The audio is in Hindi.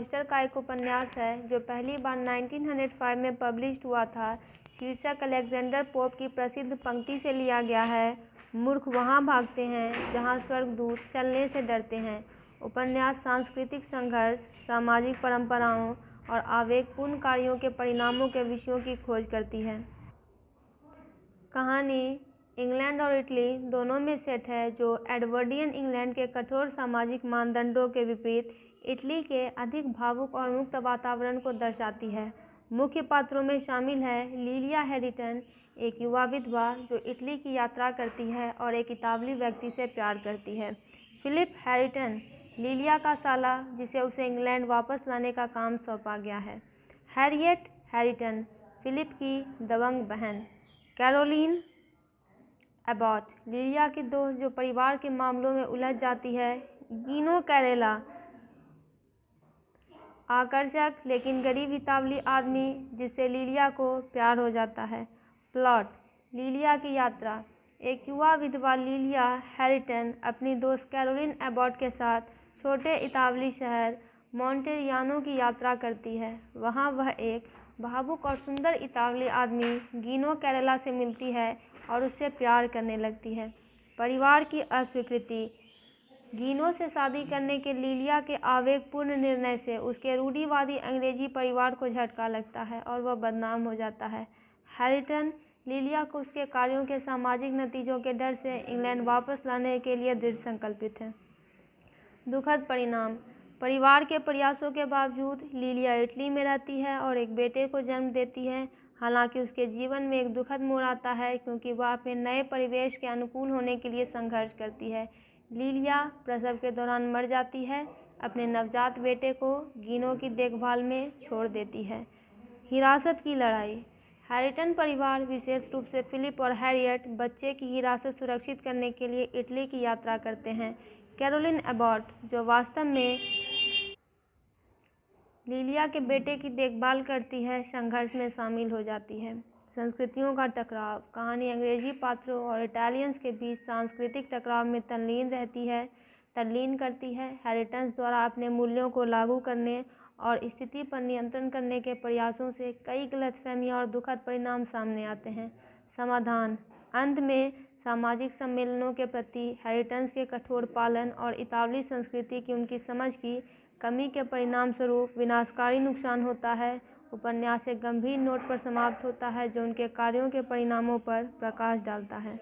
रजिस्टर का एक उपन्यास है जो पहली बार 1905 में पब्लिश्ड हुआ था। शीर्षक अलेक्जेंडर पोप की प्रसिद्ध पंक्ति से लिया गया है, मूर्ख वहाँ भागते हैं जहाँ स्वर्गदूत चलने से डरते हैं। उपन्यास सांस्कृतिक संघर्ष, सामाजिक परंपराओं और आवेगपूर्ण कार्यों के परिणामों के विषयों की खोज करती है। कहानी इंग्लैंड और इटली दोनों में सेट है, जो एडवर्डियन इंग्लैंड के कठोर सामाजिक मानदंडों के विपरीत इटली के अधिक भावुक और मुक्त वातावरण को दर्शाती है। मुख्य पात्रों में शामिल है लिलिया हैरिटन, एक युवा विधवा जो इटली की यात्रा करती है और एक इतालवी व्यक्ति से प्यार करती है। फिलिप हैरिटन, लिलिया का साला जिसे उसे इंग्लैंड वापस लाने का काम सौंपा गया है। हैरियट हैरिटन, फिलिप की दबंग बहन। कैरोलिन एबॉट, लिलिया की दोस्त जो परिवार के मामलों में उलझ जाती है। गीनो कैरेला, आकर्षक लेकिन गरीब इतालवी आदमी जिससे लिलिया को प्यार हो जाता है। प्लॉट, लिलिया की यात्रा। एक युवा विधवा लिलिया हैरिटन अपनी दोस्त कैरोलिन एबॉट के साथ छोटे इतालवी शहर मॉन्टेरियानो की यात्रा करती है। वहाँ वह एक भावुक और सुंदर इतालवी आदमी गीनो कैरेला से मिलती है और उससे प्यार करने लगती है। परिवार की अस्वीकृति। गीनो से शादी करने के लिलिया के आवेगपूर्ण निर्णय से उसके रूढ़िवादी अंग्रेजी परिवार को झटका लगता है और वह बदनाम हो जाता है। हैरिटन लिलिया को उसके कार्यों के सामाजिक नतीजों के डर से इंग्लैंड वापस लाने के लिए दृढ़ संकल्पित है। दुखद परिणाम। परिवार के प्रयासों के बावजूद लिलिया इटली में रहती है और एक बेटे को जन्म देती है। हालांकि उसके जीवन में एक दुखद मोड़ आता है क्योंकि वह अपने नए परिवेश के अनुकूल होने के लिए संघर्ष करती है। लिलिया प्रसव के दौरान मर जाती है, अपने नवजात बेटे को गीनो की देखभाल में छोड़ देती है। हिरासत की लड़ाई। हैरिटन परिवार, विशेष रूप से फिलिप और हैरियट, बच्चे की हिरासत सुरक्षित करने के लिए इटली की यात्रा करते हैं। कैरोलिन एबॉट, जो वास्तव में लिलिया के बेटे की देखभाल करती है, संघर्ष में शामिल हो जाती है। संस्कृतियों का टकराव। कहानी अंग्रेजी पात्रों और इटालियंस के बीच सांस्कृतिक टकराव में तल्लीन करती है। हैरिटन द्वारा अपने मूल्यों को लागू करने और स्थिति पर नियंत्रण करने के प्रयासों से कई गलतफहमियां और दुखद परिणाम सामने आते हैं। समाधान। अंत में सामाजिक सम्मेलनों के प्रति हैरिटन्स के कठोर पालन और इतालवी संस्कृति की उनकी समझ की कमी के परिणामस्वरूप विनाशकारी नुकसान होता है। उपन्यास एक गंभीर नोट पर समाप्त होता है जो उनके कार्यों के परिणामों पर प्रकाश डालता है।